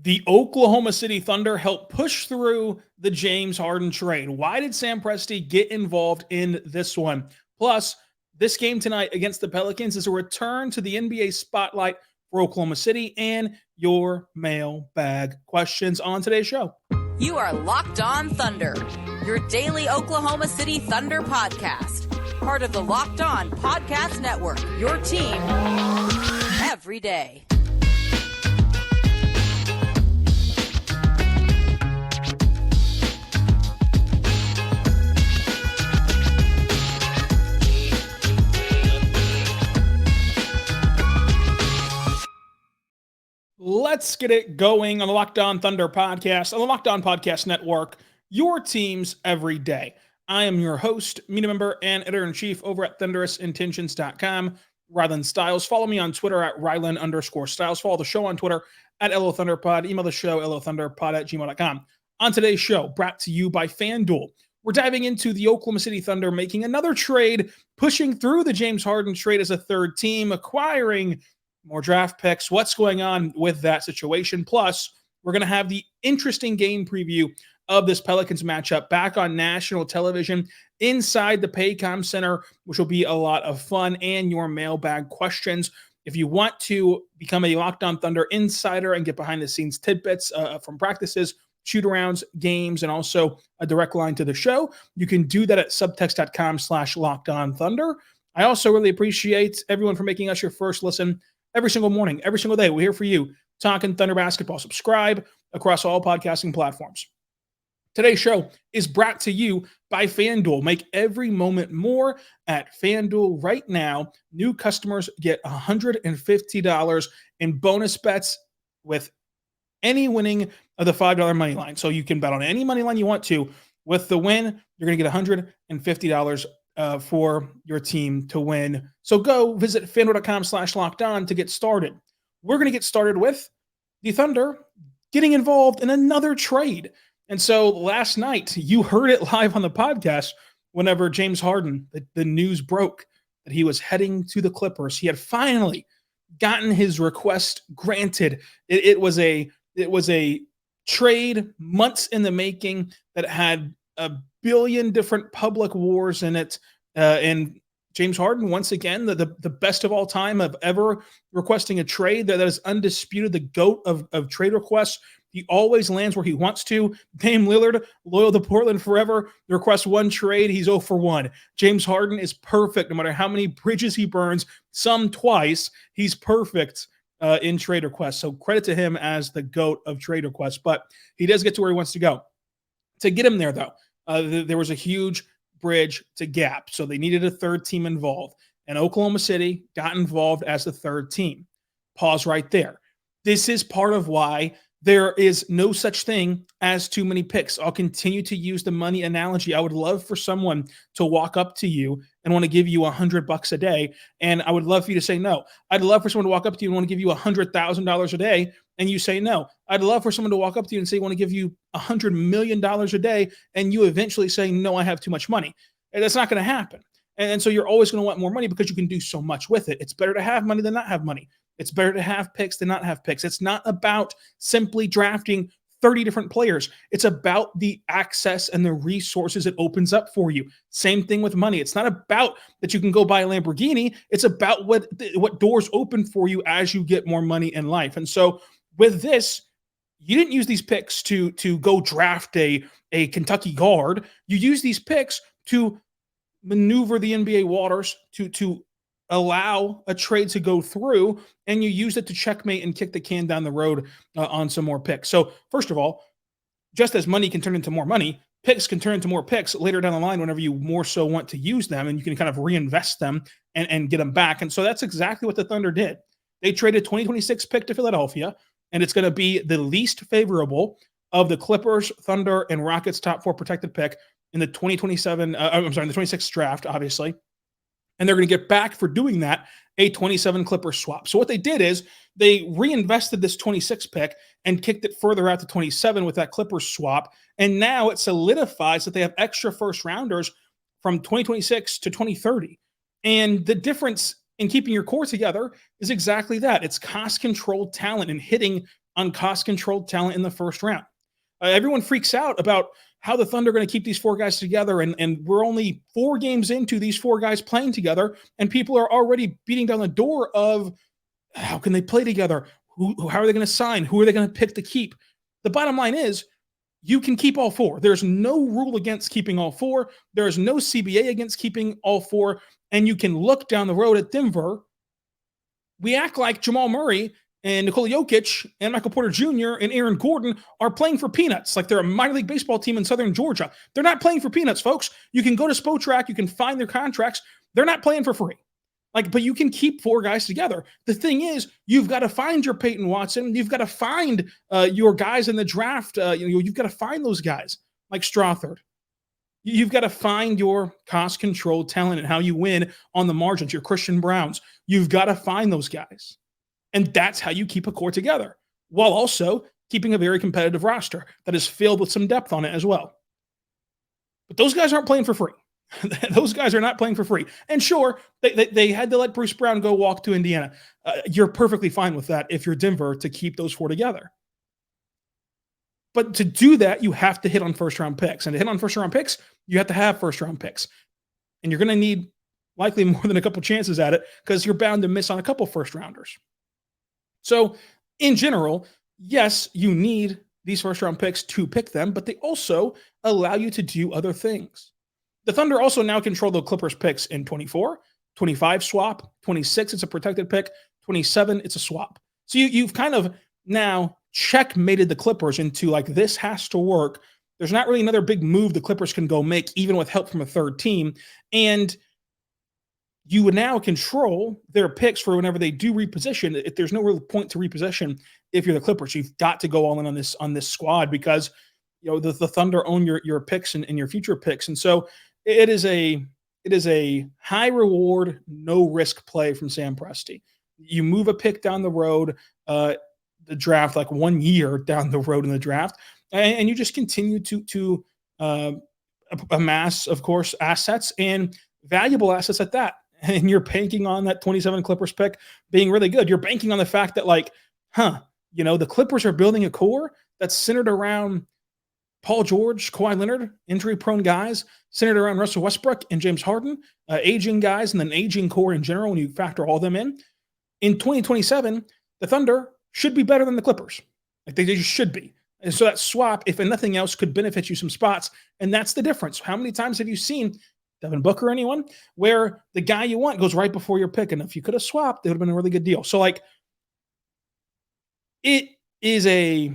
The Oklahoma City Thunder helped push through the James Harden trade. Why did Sam Presti get involved in this one? Plus, this game tonight against the Pelicans is a return to the NBA spotlight for Oklahoma City and your mailbag questions on today's show. You are Locked On Thunder, your daily Oklahoma City Thunder podcast. Part of the Locked On Podcast Network, your team every day. Let's get it going on the Locked On Thunder podcast, on the Locked On Podcast Network, your teams every day. I am your host, media member, and editor-in-chief over at thunderousintentions.com, Rylan Stiles. Follow me on Twitter at Rylan_Stiles. Follow the show on Twitter at LOThunderPod. Email the show, LOThunderPod@gmail.com. On today's show, brought to you by FanDuel, we're diving into the Oklahoma City Thunder making another trade, pushing through the James Harden trade as a third team, acquiring more draft picks, what's going on with that situation. Plus, we're going to have the interesting game preview of this Pelicans matchup back on national television inside the Paycom Center, which will be a lot of fun, and your mailbag questions. If you want to become a Locked On Thunder insider and get behind-the-scenes tidbits from practices, shoot-arounds, games, and also a direct line to the show, you can do that at subtext.com/LockedOnThunder. I also really appreciate everyone for making us your first listen every single morning, every single day. We're here for you, talking Thunder basketball. Subscribe across all podcasting platforms. Today's show is brought to you by FanDuel. Make every moment more at FanDuel right now. New customers get $150 in bonus bets with any winning of the $5 money line. So you can bet on any money line you want to. With the win, you're going to get $150 for your team to win. So go visit FanDuel.com/LockedOn to get started. We're going to get started with the Thunder getting involved in another trade. And so last night, you heard it live on the podcast whenever James Harden, the news broke that he was heading to the Clippers. He had finally gotten his request granted. It was a trade months in the making that had a billion different public wars in it. And James Harden, once again, the best of all time of ever requesting a trade that is undisputed, the GOAT of trade requests. He always lands where he wants to. Dame Lillard, loyal to Portland forever, requests one trade, he's 0 for 1. James Harden is perfect no matter how many bridges he burns, some twice. He's perfect in trade requests. So credit to him as the GOAT of trade requests. But he does get to where he wants to go. To get him there, though, there was a huge bridge to gap. So they needed a third team involved. And Oklahoma City got involved as the third team. Pause right there. This is part of why there is no such thing as too many picks. I'll continue to use the money analogy. I would love for someone to walk up to you and want to give you $100 a day. And I would love for you to say no. I'd love for someone to walk up to you and want to give you $100,000 a day. And you say no. I'd love for someone to walk up to you and say, want to give you $100 million a day. And you eventually say, no, I have too much money. And that's not going to happen. And so you're always going to want more money because you can do so much with it. It's better to have money than not have money. It's better to have picks than not have picks. It's not about simply drafting 30 different players. It's about the access and the resources it opens up for you. Same thing with money. It's not about that you can go buy a Lamborghini. It's about what doors open for you as you get more money in life. And so with this, you didn't use these picks to go draft a Kentucky guard. You use these picks to maneuver the NBA waters, to allow a trade to go through, and you use it to checkmate and kick the can down the road on some more picks. So first of all, just as money can turn into more money, picks can turn into more picks later down the line whenever you more so want to use them, and you can kind of reinvest them and get them back. And so that's exactly what the Thunder did. They traded 2026 pick to Philadelphia, and it's going to be the least favorable of the Clippers, Thunder, and Rockets top 4 protected pick in the 26 draft, obviously. And they're going to get back for doing that a 27 Clippers swap. So what they did is they reinvested this 26 pick and kicked it further out to 27 with that Clippers swap. And now it solidifies that they have extra first rounders from 2026 to 2030. And the difference in keeping your core together is exactly that. It's cost-controlled talent and hitting on cost-controlled talent in the first round. Everyone freaks out about how the Thunder are going to keep these four guys together, and we're only 4 games into these 4 guys playing together, and people are already beating down the door of how can they play together? How are they going to sign? Who are they going to pick to keep? The bottom line is you can keep all 4. There's no rule against keeping all 4. There is no CBA against keeping all 4, and you can look down the road at Denver. We act like Jamal Murray and Nikola Jokic and Michael Porter Jr. and Aaron Gordon are playing for peanuts, like they're a minor league baseball team in Southern Georgia. They're not playing for peanuts, folks. You can go to Spotrac, you can find their contracts. They're not playing for free. But you can keep 4 guys together. The thing is, you've got to find your Peyton Watson. You've got to find your guys in the draft. You've got to find those guys like Strothard. You've got to find your cost-controlled talent and how you win on the margins, your Christian Browns. You've got to find those guys. And that's how you keep a core together, while also keeping a very competitive roster that is filled with some depth on it as well. But those guys aren't playing for free. Those guys are not playing for free. And sure, they had to let Bruce Brown go walk to Indiana. You're perfectly fine with that if you're Denver to keep those 4 together. But to do that, you have to hit on first-round picks. And to hit on first-round picks, you have to have first-round picks. And you're going to need likely more than a couple chances at it because you're bound to miss on a couple first-rounders. So, in general, yes, you need these first-round picks to pick them, but they also allow you to do other things. The Thunder also now control the Clippers picks in 24, 25 swap, 26 it's a protected pick, 27 it's a swap. So you've kind of now checkmated the Clippers into like this has to work. There's not really another big move the Clippers can go make even with help from a third team. And you would now control their picks for whenever they do reposition. If there's no real point to reposition if you're the Clippers, you've got to go all in on this squad because the Thunder own your picks and your future picks. And so it is a high reward, no risk play from Sam Presti. You move a pick down the road, the draft, like 1 year down the road in the draft, and you just continue to amass, of course, assets and valuable assets at that. And you're banking on that 27 Clippers pick being really good. You're banking on the fact that the Clippers are building a core that's centered around Paul George, Kawhi Leonard, injury-prone guys, centered around Russell Westbrook and James Harden, aging guys, and then aging core in general when you factor all of them in. In 2027, the Thunder should be better than the Clippers. Like they just should be. And so that swap, if nothing else, could benefit you some spots. And that's the difference. How many times have you seen Devin Booker or anyone where the guy you want goes right before your pick? And if you could have swapped, it would have been a really good deal. So it is a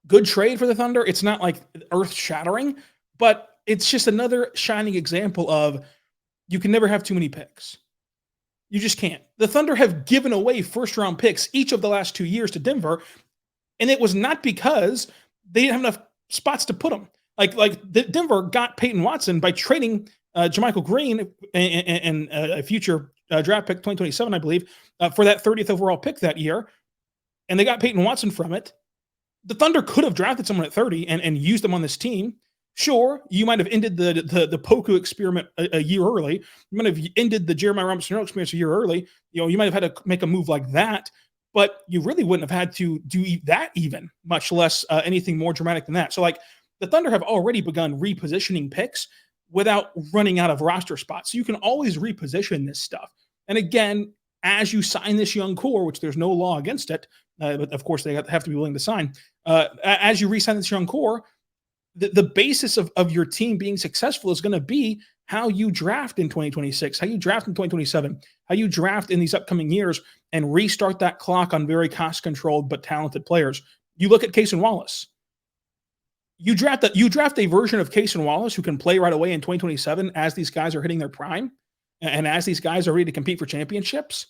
good trade for the Thunder. It's not like earth-shattering, but it's just another shining example of you can never have too many picks. You just can't. The Thunder have given away first-round picks each of the last 2 years to Denver, and it was not because they didn't have enough spots to put them. Denver got Peyton Watson by trading JaMychal Green and a future draft pick, 2027, I believe, for that 30th overall pick that year, and they got Peyton Watson from it. The Thunder could have drafted someone at 30 and used them on this team. Sure, you might have ended the Poku experiment a year early. You might have ended the Jeremiah Robinson experience a year early. You might have had to make a move like that, but you really wouldn't have had to do that even, much less anything more dramatic than that. So, the Thunder have already begun repositioning picks without running out of roster spots. So you can always reposition this stuff. And again, as you sign this young core, which there's no law against it, but of course they have to be willing to sign. As you re-sign this young core, the basis of your team being successful is going to be how you draft in 2026, how you draft in 2027, how you draft in these upcoming years and restart that clock on very cost-controlled but talented players. You look at Case and Wallace. You draft a version of Case and Wallace who can play right away in 2027 as these guys are hitting their prime and as these guys are ready to compete for championships.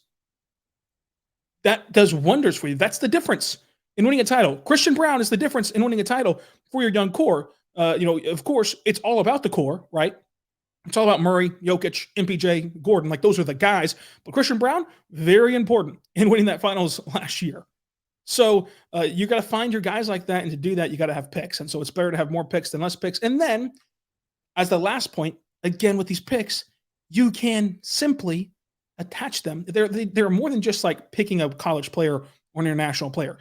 That does wonders for you. That's the difference in winning a title. Christian Brown is the difference in winning a title for your young core. Of course, it's all about the core, right? It's all about Murray, Jokic, MPJ, Gordon. Those are the guys. But Christian Brown, very important in winning that finals last year. So you got to find your guys like that. And to do that, you got to have picks. And so it's better to have more picks than less picks. And then as the last point, again, with these picks, you can simply attach them. They're more than just picking a college player or an international player.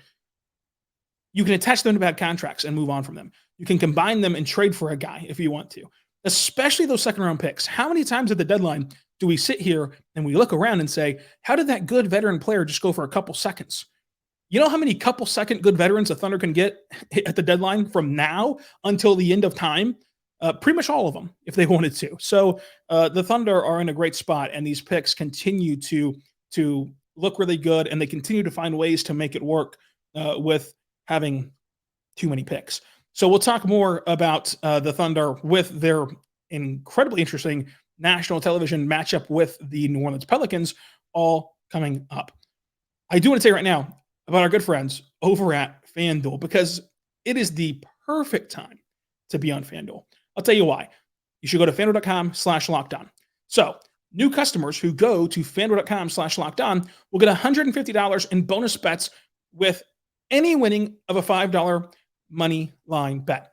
You can attach them to bad contracts and move on from them. You can combine them and trade for a guy if you want to, especially those second-round picks. How many times at the deadline do we sit here and we look around and say, how did that good veteran player just go for a couple seconds? You know how many couple second good veterans the Thunder can get at the deadline from now until the end of time? Pretty much all of them, if they wanted to. So the Thunder are in a great spot, and these picks continue to look really good, and they continue to find ways to make it work with having too many picks. So we'll talk more about the Thunder with their incredibly interesting national television matchup with the New Orleans Pelicans all coming up. I do want to say right now about our good friends over at FanDuel, because it is the perfect time to be on FanDuel. I'll tell you why. You should go to FanDuel.com/lockedon. So new customers who go to FanDuel.com/lockedon will get $150 in bonus bets with any winning of a $5 money line bet.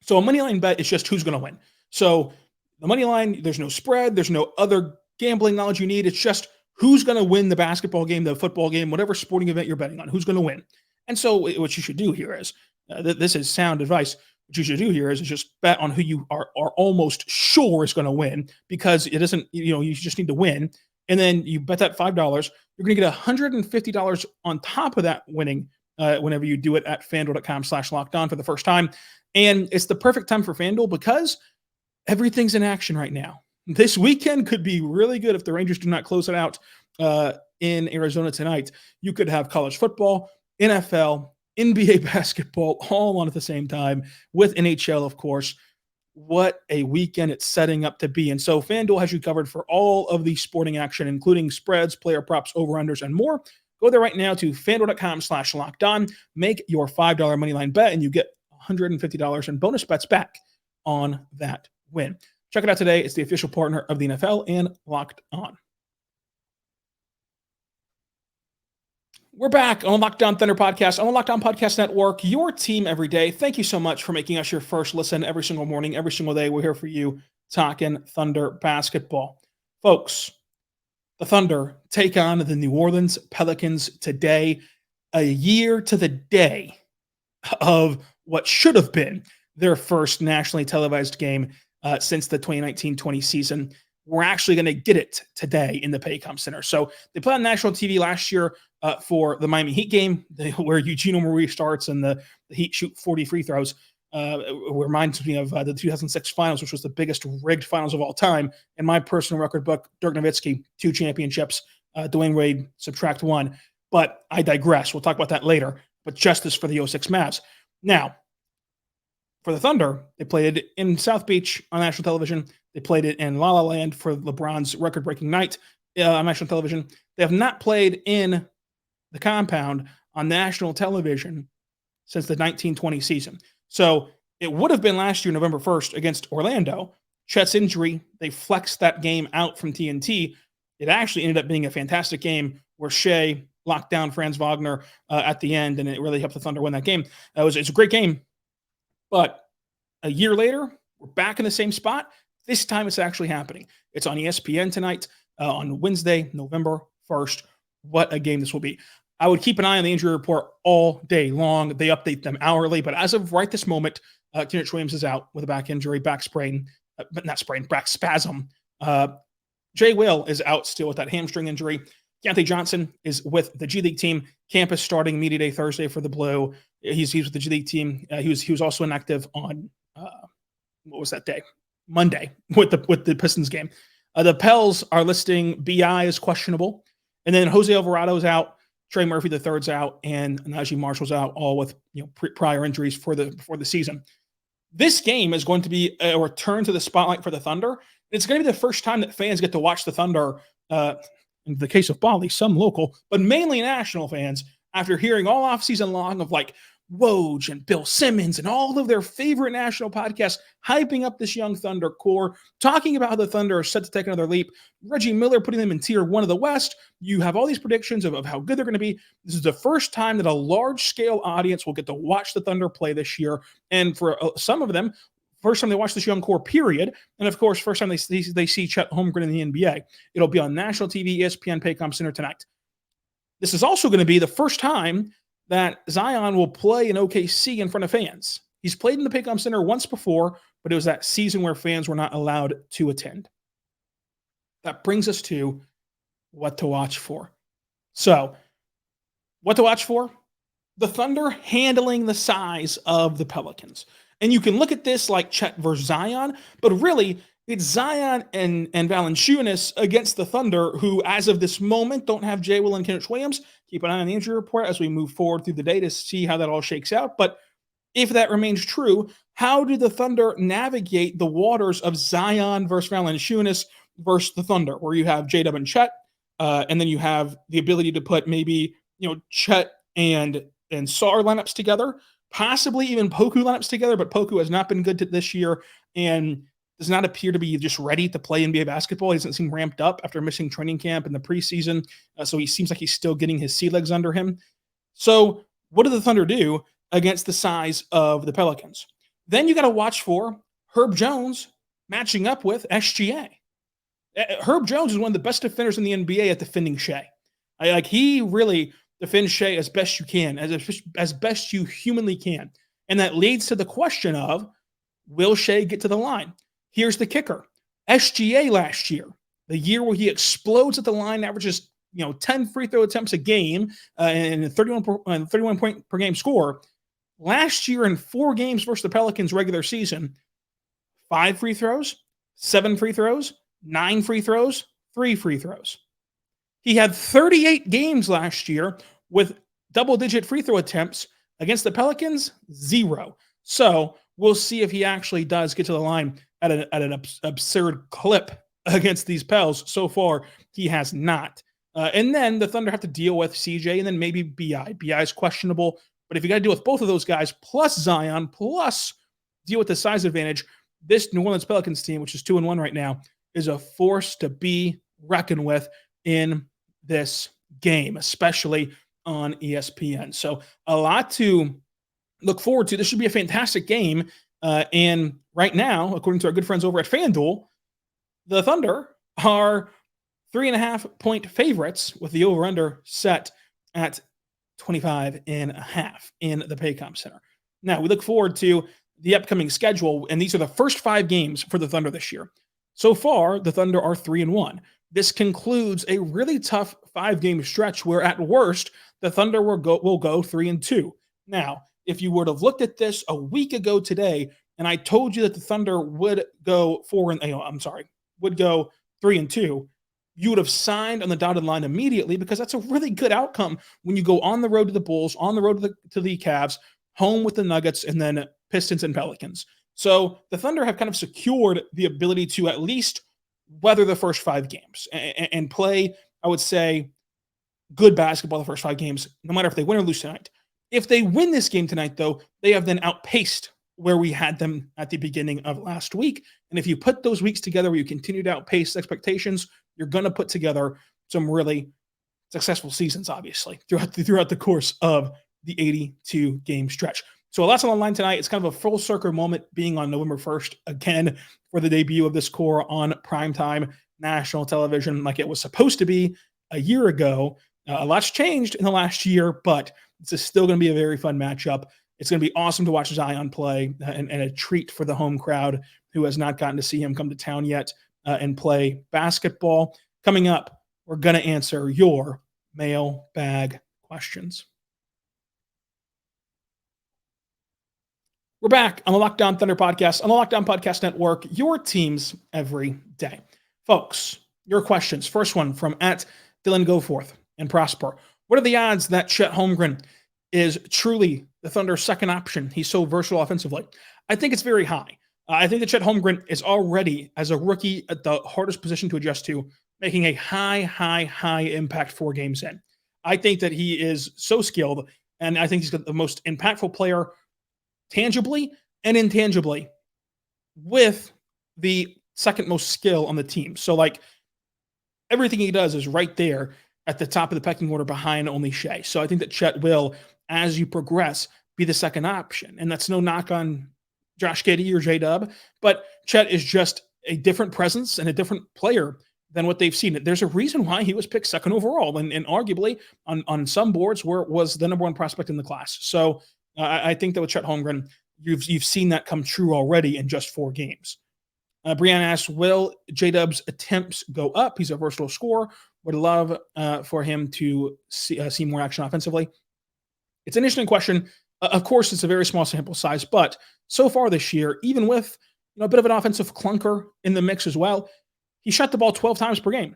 So a money line bet is just who's going to win. So the money line, there's no spread, there's no other gambling knowledge you need. It's just who's going to win the basketball game, the football game, whatever sporting event you're betting on, who's going to win. And so what you should do here is, this is sound advice. What you should do here is just bet on who you are almost sure is going to win, because it isn't, you just need to win. And then you bet that $5, you're going to get $150 on top of that winning whenever you do it at FanDuel.com/lockedon for the first time. And it's the perfect time for FanDuel because everything's in action right now. This weekend could be really good if the Rangers do not close it out in Arizona tonight. You could have college football, NFL, NBA basketball all on at the same time, with NHL, of course. What a weekend it's setting up to be. And so FanDuel has you covered for all of the sporting action, including spreads, player props, over-unders, and more. Go there right now to FanDuel.com/lockedon. Make your $5 moneyline bet, and you get $150 in bonus bets back on that win. Check it out today. It's the official partner of the NFL and Locked On. We're back on Locked On Thunder podcast, on the Locked On Podcast Network, your team every day. Thank you so much for making us your first listen every single morning, every single day. We're here for you talking Thunder basketball. Folks, the Thunder take on the New Orleans Pelicans today, a year to the day of what should have been their first nationally televised game since the 2019-20 season. We're actually going to get it today in the Paycom Center. So they played on national TV last year for the Miami Heat game, where Eugene Marie starts and the Heat shoot 40 free throws. Reminds me of the 2006 finals, which was the biggest rigged finals of all time. In my personal record book, Dirk Nowitzki, 2 championships, Dwayne Wade, subtract 1. But I digress. We'll talk about that later. But justice for the 06 Mavs. Now, for the Thunder, they played it in South Beach on national television. They played it in La La Land for LeBron's record-breaking night on national television. They have not played in the compound on national television since the 1920 season. So it would have been last year, November 1st, against Orlando. Chet's injury, they flexed that game out from TNT. It actually ended up being a fantastic game where Shai locked down Franz Wagner at the end, and it really helped the Thunder win that game. It's a great game. But a year later, we're back in the same spot. This time it's actually happening. It's on ESPN tonight on Wednesday, November 1st. What a game this will be. I would keep an eye on the injury report all day long. They update them hourly. But as of right this moment, Kenrich Williams is out with a back injury, back sprain, but not sprain, back spasm. Jay Will is out still with that hamstring injury. Keontae Johnson is with the G League team. Camp is starting media day Thursday for the Blue. He's with the G League team. He was also inactive on what was that day? Monday with the Pistons game. The Pels are listing BI as questionable, and then Jose Alvarado's out, Trey Murphy III's out, and Najee Marshall's out, all with prior injuries before the season. This game is going to be a return to the spotlight for the Thunder. It's going to be the first time that fans get to watch the Thunder. In the case of Bali, some local, but mainly national fans, after hearing all offseason long of like Woj and Bill Simmons and all of their favorite national podcasts hyping up this young Thunder core, talking about how the Thunder are set to take another leap. Reggie Miller putting them in tier 1 of the West. You have all these predictions of how good they're going to be. This is the first time that a large-scale audience will get to watch the Thunder play this year. And for some of them, first time they watch this young core, period. And of course, first time they see Chet Holmgren in the NBA. It'll be on national TV, ESPN Paycom Center tonight. This is also going to be the first time that Zion will play in OKC in front of fans. He's played in the Paycom Center once before, but it was that season where fans were not allowed to attend. That brings us to what to watch for. So, what to watch for? The Thunder handling the size of the Pelicans. And you can look at this like Chet versus Zion, but really, it's Zion and Valanciunas against the Thunder, who, as of this moment, don't have Jay Will and Kenrich Williams. Keep an eye on the injury report as we move forward through the day to see how that all shakes out. But if that remains true, how do the Thunder navigate the waters of Zion versus Valanciunas versus the Thunder, where you have J-Dub and Chet, and then you have the ability to put maybe Chet and Sar lineups together, possibly even Poku lineups together, but Poku has not been good this year and does not appear to be just ready to play NBA basketball. He doesn't seem ramped up after missing training camp in the preseason, so he seems like he's still getting his sea legs under him. So what do the Thunder do against the size of the Pelicans? Then you got to watch for Herb Jones matching up with SGA. Herb Jones is one of the best defenders in the NBA at defending Shai. He really defends Shai as best you can, as best you humanly can. And that leads to the question of, will Shai get to the line? Here's the kicker. SGA last year, the year where he explodes at the line, averages 10 free throw attempts a game and a 31 point per game score. Last year in 4 games versus the Pelicans regular season, 5 free throws, 7 free throws, 9 free throws, 3 free throws. He had 38 games last year with double-digit free throw attempts. Against the Pelicans, 0. So we'll see if he actually does get to the line at an absurd clip against these Pels. So far, he has not. And then the Thunder have to deal with CJ and then maybe BI. BI is questionable. But if you got to deal with both of those guys, plus Zion, plus deal with the size advantage, this New Orleans Pelicans team, which is 2-1 right now, is a force to be reckoned with in this game, especially on ESPN. So a lot to look forward to. This should be a fantastic game. And right now, according to our good friends over at FanDuel, the Thunder are 3.5-point favorites with the over-under set at 25.5 in the Paycom Center. Now, we look forward to the upcoming schedule, and these are the first 5 games for the Thunder this year. So far, the Thunder are 3-1. This concludes a really tough 5-game stretch where, at worst, the Thunder will go 3-2. Now, if you would have looked at this a week ago today, and I told you that the Thunder would go 3-2, you would have signed on the dotted line immediately, because that's a really good outcome when you go on the road to the Bulls, on the road to the Cavs, home with the Nuggets, and then Pistons and Pelicans. So the Thunder have kind of secured the ability to at least weather the first 5 games and play, I would say, good basketball the first 5 games, no matter if they win or lose tonight. If they win this game tonight, though, they have then outpaced where we had them at the beginning of last week. And if you put those weeks together where you continue to outpace expectations, you're going to put together some really successful seasons, obviously, throughout the course of the 82-game stretch. So lots on the line tonight. It's kind of a full circle moment being on November 1st again for the debut of this core on primetime national television like it was supposed to be a year ago. A lot's changed in the last year, but this is still going to be a very fun matchup. It's going to be awesome to watch Zion play and a treat for the home crowd who has not gotten to see him come to town yet and play basketball. Coming up, we're going to answer your mailbag questions. We're back on the Locked On Thunder podcast, on the Locked On Podcast Network, your teams every day. Folks, your questions. First one from @Dylan Goforth and Prosper. What are the odds that Chet Holmgren is truly the Thunder's second option? He's so versatile offensively. I think it's very high. I think that Chet Holmgren is already, as a rookie, at the hardest position to adjust to, making a high impact 4 games in. I think that he is so skilled, and I think he's the most impactful player tangibly and intangibly with the second most skill on the team. So, everything he does is right there at the top of the pecking order behind only Shai. So I think that Chet will, as you progress, be the second option. And that's no knock on Josh Giddey or J-Dub, but Chet is just a different presence and a different player than what they've seen. There's a reason why he was picked second overall, and arguably on some boards was the number one prospect in the class. So I think that with Chet Holmgren, you've seen that come true already in just 4 games. Brianna asks, will J-Dub's attempts go up? He's a versatile scorer. Would love for him to see more action offensively. It's an interesting question. Of course, it's a very small sample size, but so far this year, even with a bit of an offensive clunker in the mix as well, he shot the ball 12 times per game.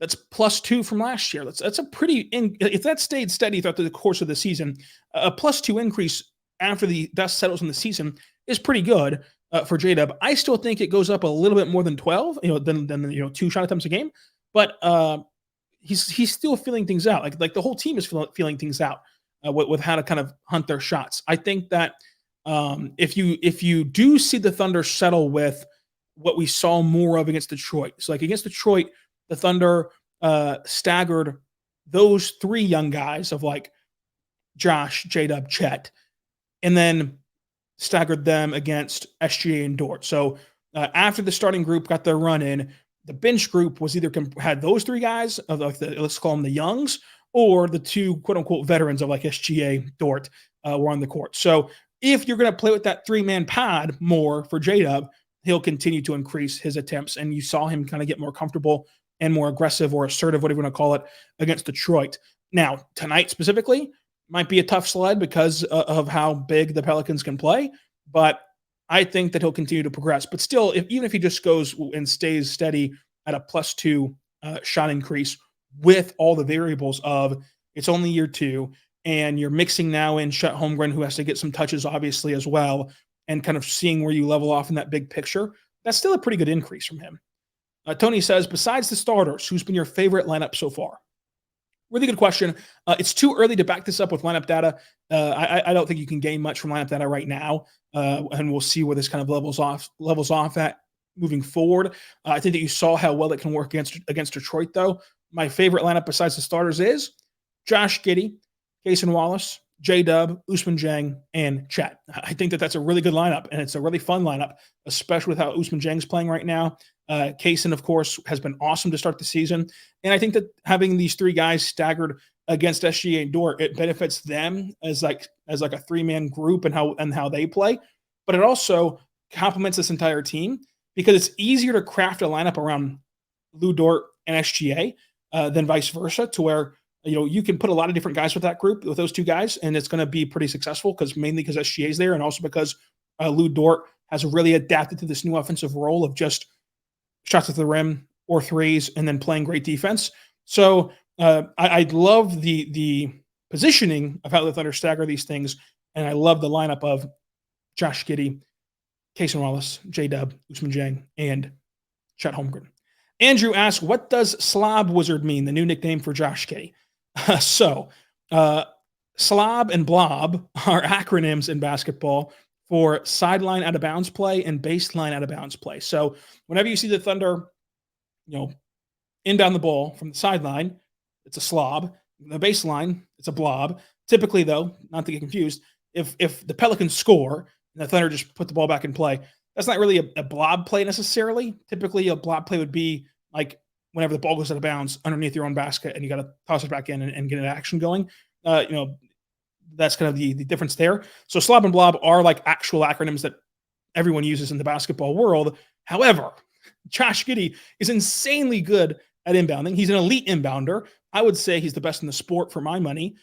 That's +2 from last year. That's a pretty, if that stayed steady throughout the course of the season, a +2 increase after the dust settles in the season is pretty good for J-Dub. I still think it goes up a little bit more than 12, than 2 shot attempts a game, but he's still feeling things out. Like the whole team is feeling things out with how to kind of hunt their shots. I think that if you do see the Thunder settle with what we saw more of against Detroit, so like against Detroit, the Thunder staggered those 3 young guys of like Josh, J-Dub, Chet, and then staggered them against SGA and Dort. So after the starting group got their run in, the bench group was either had those 3 guys, of like let's call them the youngs, or the 2 quote unquote veterans of like SGA, Dort were on the court. So if you're going to play with that 3-man pod more for J-Dub, he'll continue to increase his attempts. And you saw him kind of get more comfortable and more aggressive or assertive, whatever you want to call it, against Detroit. Now, tonight specifically might be a tough sled because of how big the Pelicans can play, but I think that he'll continue to progress. But still, even if he just goes and stays steady at a +2 shot increase with all the variables of it's only year 2, and you're mixing now in Chet Holmgren, who has to get some touches, obviously, as well, and kind of seeing where you level off in that big picture, that's still a pretty good increase from him. Tony says, besides the starters, who's been your favorite lineup so far? Really good question. It's too early to back this up with lineup data. I don't think you can gain much from lineup data right now, and we'll see where this kind of levels off at moving forward. I think that you saw how well it can work against Detroit, though. My favorite lineup besides the starters is Josh Giddey, Cason Wallace, J-Dub, Ousmane Dieng, and Chet. I think that that's a really good lineup, and it's a really fun lineup, especially with how Ousmane Dieng's playing right now. Cason, of course, has been awesome to start the season. And I think that having these 3 guys staggered against SGA and Dort, it benefits them as like a 3-man group and how they play. But it also complements this entire team because it's easier to craft a lineup around Lou Dort and SGA than vice versa, to where you can put a lot of different guys with that group, with those 2 guys, and it's going to be pretty successful mainly because SGA is there, and also because Lou Dort has really adapted to this new offensive role of just shots at the rim or threes and then playing great defense. So I love the positioning of how the Thunder stagger these things, and I love the lineup of Josh Giddey, Cason Wallace, J-Dub, Ousmane Dieng, and Chet Holmgren. Andrew asks, what does Slob Wizard mean, the new nickname for Josh Giddey? Slob and Blob are acronyms in basketball for sideline out of bounds play and baseline out of bounds play. So whenever you see the Thunder, inbound the ball from the sideline, it's a slob. The baseline, it's a blob. Typically, though, not to get confused, if the Pelicans score and the Thunder just put the ball back in play, that's not really a blob play necessarily. Typically, a blob play would be like whenever the ball goes out of bounds underneath your own basket and you got to toss it back in and get an action going. That's kind of the difference there. So slob and blob are like actual acronyms that everyone uses in the basketball world. However, Josh Giddey is insanely good at inbounding. He's an elite inbounder. I would say he's the best in the sport for my money.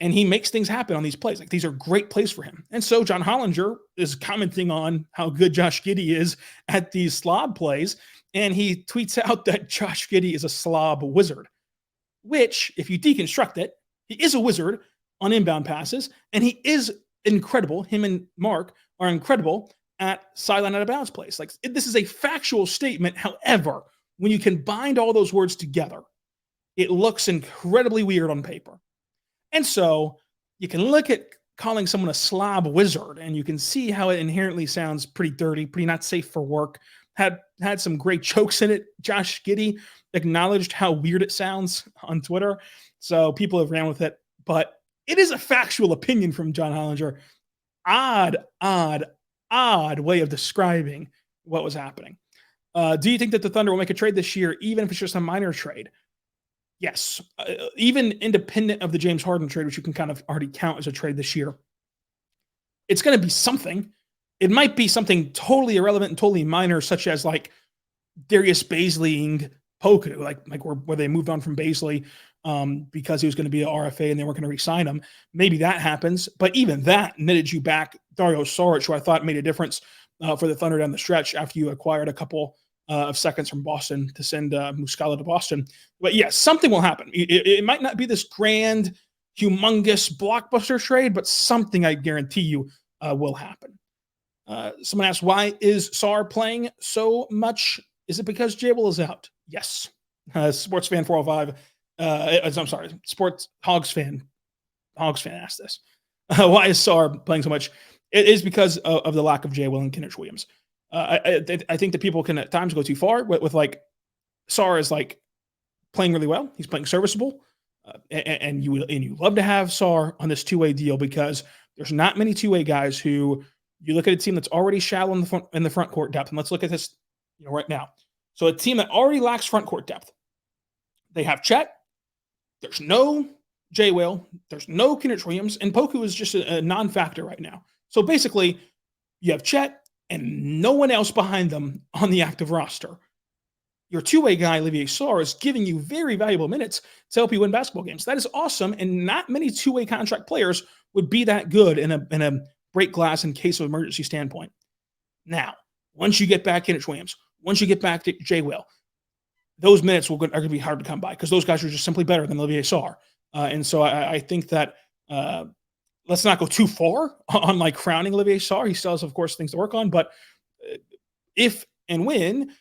And he makes things happen on these plays. Like, these are great plays for him. And so John Hollinger is commenting on how good Josh Giddey is at these slob plays. And he tweets out that Josh Giddey is a slob wizard, which, if you deconstruct it, he is a wizard on inbound passes. And he is incredible. Him and Mark are incredible at sideline out of bounds plays. Like, this is a factual statement. However, when you can bind all those words together, it looks incredibly weird on paper. And so you can look at calling someone a slob wizard, and you can see how it inherently sounds pretty dirty, pretty not safe for work. Had some great jokes in it. Josh Giddey acknowledged how weird it sounds on Twitter. So people have ran with it. But it is a factual opinion from John Hollinger. Odd way of describing what was happening. Do you think that the Thunder will make a trade this year, even if it's just a minor trade? Yes. Even independent of the James Harden trade, which you can kind of already count as a trade this year, it's going to be something. It might be something totally irrelevant and totally minor, such as like Darius Bazley-ing Poku, like where they moved on from Bazley because he was going to be an RFA and they weren't going to re-sign him. Maybe that happens, but even that knitted you back Dario Saric, who I thought made a difference for the Thunder down the stretch after you acquired a couple of seconds from Boston to send Muscala to Boston. But yeah, something will happen. It might not be this grand, humongous blockbuster trade, but something I guarantee you will happen. Someone asked, why is Sar playing so much? Is it because Jay Will is out? Yes. Sports fan 405. I'm sorry, Sports Hogs fan asked this. Why is Sar playing so much? It is because of the lack of Jay Will and Kenrich Williams. I think that people can at times go too far with like Sar is like playing really well. He's playing serviceable, and you love to have Sar on this two-way deal because there's not many two-way guys who you look at a team that's already shallow in the front court depth, and let's look at this right now. So a team that already lacks front court depth, they have Chet. There's no Jay Will. There's no Kenrich Williams, and Poku is just a non-factor right now. So basically, you have Chet and no one else behind them on the active roster. Your two-way guy, Olivier Sarr, is giving you very valuable minutes to help you win basketball games. That is awesome, and not many two-way contract players would be that good in a break glass in case of emergency standpoint. Now, once you get back Kenrich Williams, once you get back to Jay Will, those minutes are going to be hard to come by because those guys are just simply better than Olivier Sarr. And so I think that let's not go too far on like crowning Olivier Sarr. He still has, of course, things to work on. But if and when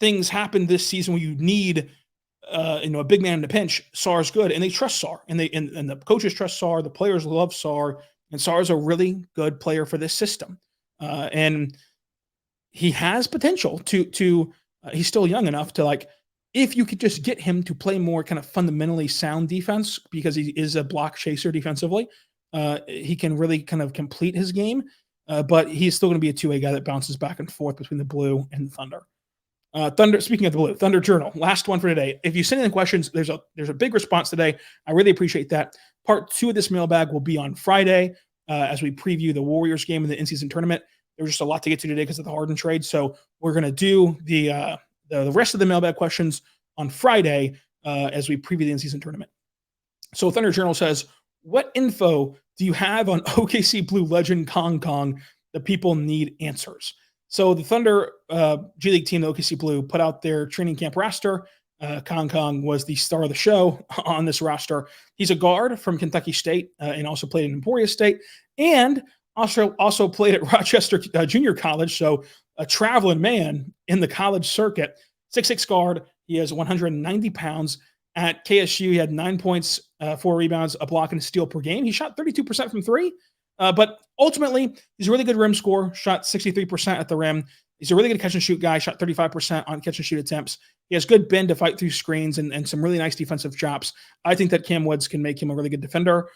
things happen this season where you need a big man in the pinch, Sarr's good, and they trust Sarr, and the coaches trust Sarr, the players love Sarr, and Sarr is a really good player for this system, and he has potential to. He's still young enough to like. If you could just get him to play more kind of fundamentally sound defense, because he is a block chaser defensively, he can really kind of complete his game. But he's still going to be a two-way guy that bounces back and forth between the Blue and the Thunder. Thunder. Speaking of the Blue, Thunder Journal, last one for today. If you send in questions, there's a big response today. I really appreciate that. Part 2 of this mailbag will be on Friday as we preview the Warriors game in the in-season tournament. There's just a lot to get to today because of the Harden trade, so we're going to do the rest of the mailbag questions on Friday as we preview the in-season tournament. So Thunder Journal says, what info do you have on OKC Blue legend Kong Kong? The people need answers. So the Thunder G League team, the OKC Blue, put out their training camp roster. Kong Kong was the star of the show on this roster. He's a guard from Kentucky State and also played in Emporia State and also played at Rochester Junior College. So a traveling man in the college circuit. 6'6" guard. He is 190 pounds. At KSU, he had 9 points, 4 rebounds, a block, and a steal per game. He shot 32% from three, but ultimately, he's a really good rim scorer, shot 63% at the rim. He's a really good catch-and-shoot guy, shot 35% on catch-and-shoot attempts. He has good bend to fight through screens and some really nice defensive chops. I think that Cam Woods can make him a really good defender.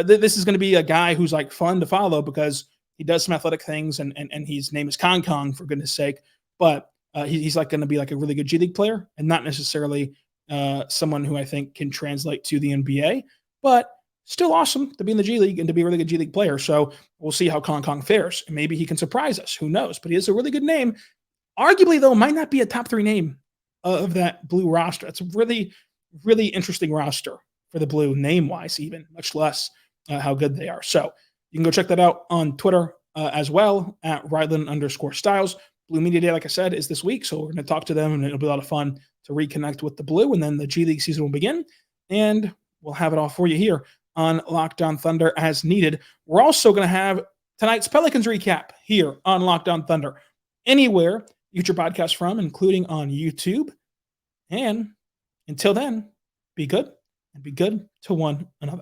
This is going to be a guy who's like fun to follow because he does some athletic things, and his name is Kong Kong, for goodness sake. But he's like going to be like a really good G League player and not necessarily someone who I think can translate to the NBA, but still awesome to be in the G League and to be a really good G League player. So we'll see how Kong Kong fares. And maybe he can surprise us. Who knows? But he is a really good name. Arguably, though, might not be a top 3 name of that Blue roster. It's a really, really interesting roster for the Blue, name-wise even, much less how good they are. So you can go check that out on Twitter as well at Ryland_Styles. Blue Media Day, like I said, is this week, so we're going to talk to them, and it'll be a lot of fun to reconnect with the Blue, and then the G League season will begin, and we'll have it all for you here on Locked On Thunder as needed. We're also going to have tonight's Pelicans recap here on Locked On Thunder, anywhere you get your podcast from, including on YouTube. And until then, be good and be good to one another.